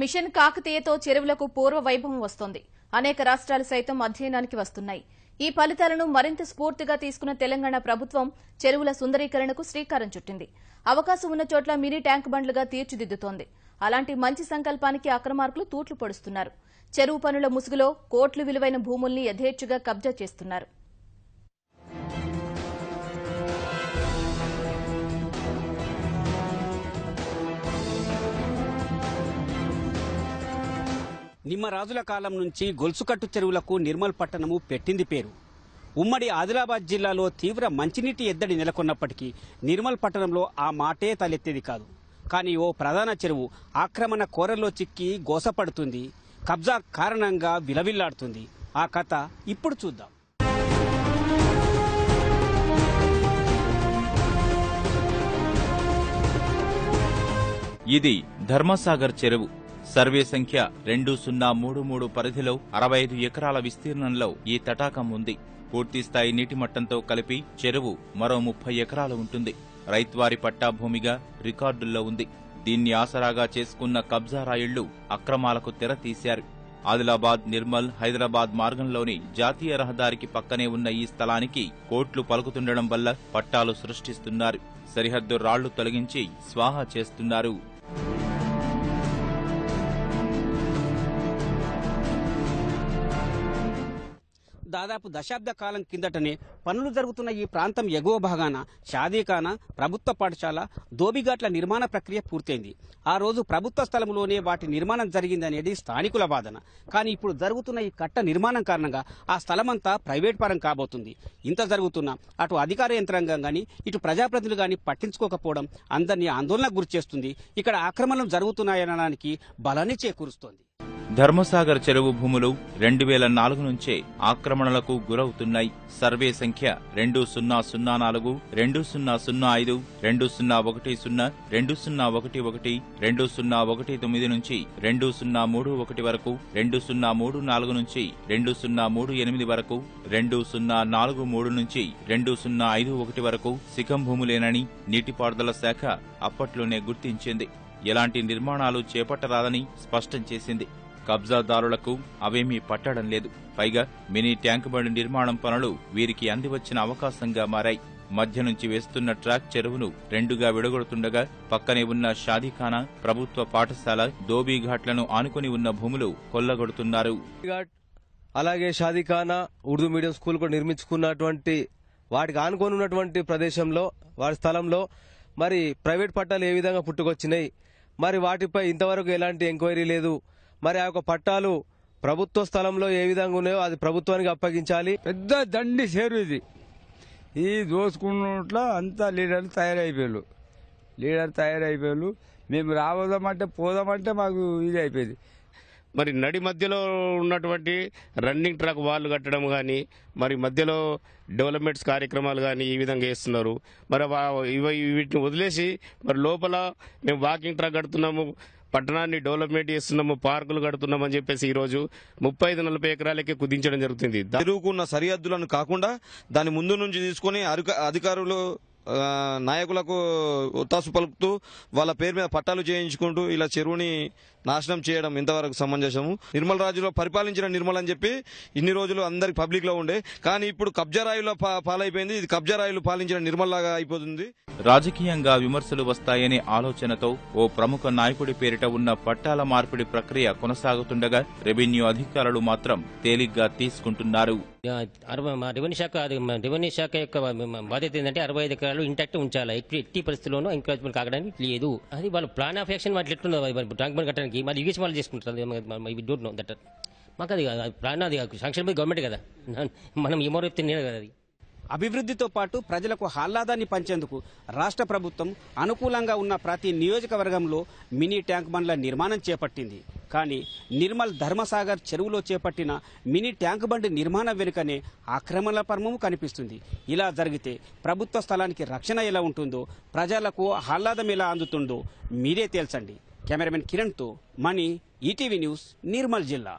Machine కాకతీయతో చెరువులకు పూర్వ వైభవం వస్తోంది. అనేక రాష్ట్రాలు సైతం అధ్యయనానికి వస్తున్నాయి. ఈ ఫలితాలను మరింత స్ఫూర్తిగా తీసుకున్న తెలంగాణ ప్రభుత్వం చెరువుల సుందరీకరణకు శ్రీకారం చుట్టింది. అవకాశం ఉన్న చోట్ల మినీ ట్యాంక్ బండ్లుగా తీర్చిదిద్దుతోంది. అలాంటి మంచి సంకల్పానికి అక్రమార్కులు తూట్లు పొడుస్తున్నారు. చెరువు పనుల ముసుగులో కోట్లు విలువైన భూముల్ని యథేచ్ఛగా కబ్జా చేస్తున్నారు. నిమ్మరాజుల కాలం నుంచి గొలుసుకట్టు చెరువులకు నిర్మల్ పట్టణము పెట్టింది పేరు. ఉమ్మడి ఆదిలాబాద్ జిల్లాలో తీవ్ర మంచినీటి ఎద్దడి నెలకొన్నప్పటికీ నిర్మల్ పట్టణంలో ఆ మాటే తలెత్తేది కాదు. కానీ ఓ ప్రధాన చెరువు ఆక్రమణ కోరల్లో చిక్కి గోసపడుతుంది. కబ్జా కారణంగా విలవిల్లాడుతుంది. ఆ కథ ఇప్పుడు చూద్దాం. ఇది ధర్మసాగర్ చెరువు. సర్వే సంఖ్య 2033 పరిధిలో 65 ఎకరాల విస్తీర్ణంలో ఈ తటాకం ఉంది. పూర్తిస్థాయి నీటి మట్టంతో కలిపి చెరువు మరో 30 ఎకరాలు ఉంటుంది. రైతువారి పట్టా భూమిగా రికార్డుల్లో ఉంది. దీన్ని ఆసరాగా చేసుకున్న కబ్జా రాయుళ్లు అక్రమాలకు తెర తీశారు. ఆదిలాబాద్, నిర్మల్, హైదరాబాద్ మార్గంలోని జాతీయ రహదారికి పక్కనే ఉన్న ఈ స్థలానికి కోట్లు పలుకుతుండడం వల్ల పట్టాలు సృష్టిస్తున్నారు. సరిహద్దు రాళ్లు తొలగించి స్వాహా చేస్తున్నారు. దాదాపు దశాబ్ద కాలం కిందటనే పనులు జరుగుతున్న ఈ ప్రాంతం ఎగువ భాగాన షాదీఖానా, ప్రభుత్వ పాఠశాల, దోబిఘాట్ల నిర్మాణ ప్రక్రియ పూర్తయింది. ఆ రోజు ప్రభుత్వ స్థలంలోనే వాటి నిర్మాణం జరిగిందనేది స్థానికుల వాదన. కానీ ఇప్పుడు జరుగుతున్న ఈ కట్ట నిర్మాణం కారణంగా ఆ స్థలమంతా ప్రైవేట్ పరం కాబోతుంది. ఇంత జరుగుతున్నా అటు అధికార యంత్రాంగం గాని ఇటు ప్రజాప్రతినిధులు గాని పట్టించుకోకపోవడం అందరినీ ఆందోళనకు గురిచేస్తుంది. ఇక్కడ ఆక్రమణలు జరుగుతున్నాయనడానికి బలాన్ని చేకూరుస్తోంది. ధర్మసాగర్ చెరువు భూములు 2004 నుంచే ఆక్రమణలకు గురవుతున్నాయి. సర్వే సంఖ్య 2004, 2005, 2010, 2011, 2019 నుంచి 2031 వరకు, 2034 నుంచి 2038 వరకు, 2043 నుంచి 2051 వరకు సికం భూములేనని నీటిపారుదల శాఖ అప్పట్లోనే గుర్తించింది. ఎలాంటి నిర్మాణాలు చేపట్టరాదని స్పష్టం చేసింది. కబ్జాదారులకు అవేమీ పట్టడం లేదు. పైగా మినీ ట్యాంక్ బండ్ నిర్మాణం పనులు వీరికి అందివచ్చిన అవకాశంగా మారాయి. మధ్య నుంచి వేస్తున్న ట్రాక్ చెరువును రెండుగా విడగొడుతుండగా పక్కనే ఉన్న షాదీఖానా, ప్రభుత్వ పాఠశాల, దోబిఘాట్లను ఆనుకుని ఉన్న భూములు కొల్లగొడుతున్నారు. అలాగే షాదీఖానా, ఉర్దూ మీడియం స్కూల్ కూడా నిర్మించుకున్నటువంటి వాటికి ఆనుకొని ఉన్నటువంటి ప్రదేశంలో వారి స్థలంలో మరి ప్రైవేట్ పట్టాలు ఏ విధంగా పుట్టుకొచ్చినాయి, మరి వాటిపై ఇంతవరకు ఎలాంటి ఎంక్వైరీ లేదు. మరి ఆ యొక్క పట్టాలు ప్రభుత్వ స్థలంలో ఏ విధంగా ఉన్నాయో అది ప్రభుత్వానికి అప్పగించాలి. పెద్ద దండి చేరు ఇది దోసుకున్నట్ల అంతా లీడర్లు తయారైపోయారు. మేము రావదామంటే పోదామంటే మాకు ఇది అయిపోయింది. మరి నడి మధ్యలో ఉన్నటువంటి రన్నింగ్ ట్రాక్ వాళ్ళు కట్టడం కానీ, మరి మధ్యలో డెవలప్మెంట్స్ కార్యక్రమాలు కానీ ఈ విధంగా చేస్తున్నారు. మరి వీటిని వదిలేసి మరి లోపల మేము వాకింగ్ ట్రాక్ కడుతున్నాము, పట్టణాన్ని డెవలప్మెంట్ చేస్తున్నాము, పార్కులు కడుతున్నాం అని చెప్పేసి ఈ రోజు 35-40 ఎకరాలకే కుదించడం జరుగుతుంది. తిరుగుకున్న సరిహద్దులను కాకుండా దాని ముందు నుంచి తీసుకుని అధికారులు నాయకులకు ఒత్తాసు పలుకుతూ వాళ్ళ పేరు మీద పట్టాలు చేయించుకుంటూ ఇలా చెరువుని నాశనం చేయడం ఇంతవరకు సమంజసము. నిర్మల్ రాజులో పరిపాలించిన నిర్మల్ అని చెప్పి ఇన్ని రోజులు అందరికి పబ్లిక్ లో ఉండే, కానీ ఇప్పుడు కబ్జా రాయుల పాలైపోయింది. ఇది కబ్జా రాయులు పాలించిన నిర్మల్ లాగా అయిపోతుంది. రాజకీయంగా విమర్శలు వస్తాయనే ఆలోచనతో ఓ ప్రముఖ నాయకుడి పేరిట ఉన్న పట్టాల మార్పిడి ప్రక్రియ కొనసాగుతుండగా రెవెన్యూ అధికారులు మాత్రం తేలిగ్గా తీసుకుంటున్నారు. రెవెన్యూ శాఖ యొక్క బాధ్యత ఏంటంటే 65 ఎకరాలు ఇంటాక్ట్ ఉంచాలి. ఎట్టి పరిస్థితుల్లోనూ ఎంకరేజ్మెంట్ కాగడానికి లేదు. అది వాళ్ళ ప్లాన్ ఆఫ్ యాక్షన్ వాళ్ళు ఎట్లున్నది ట్యాంక్ బండ్ కట్టడానికి మరి యూఎస్ వాళ్ళు చేసుకుంటారు. Don't know that. మాకు అది ప్లాన్ అది శాంక్షన్ గవర్నమెంట్ కదా, మనం ఏమో చెప్తే నేను కదా. అది అభివృద్ధితో పాటు ప్రజలకు ఆహ్లాదాన్ని పంచేందుకు రాష్ట్ర ప్రభుత్వం అనుకూలంగా ఉన్న ప్రతి నియోజకవర్గంలో మినీ ట్యాంక్ బండ్ల నిర్మాణం చేపట్టింది. కానీ నిర్మల్ ధర్మసాగర్ చెరువులో చేపట్టిన మినీ ట్యాంక్ బండ్ నిర్మాణం వెనుకనే ఆక్రమణల పర్మము కనిపిస్తుంది. ఇలా జరిగితే ప్రభుత్వ స్థలానికి రక్షణ ఎలా ఉంటుందో, ప్రజలకు ఆహ్లాదం ఎలా అందుతుందో మీరే తేల్చండి. కెమెరామెన్ కిరణ్తో మణి, ఈటీవీ న్యూస్, నిర్మల్ జిల్లా.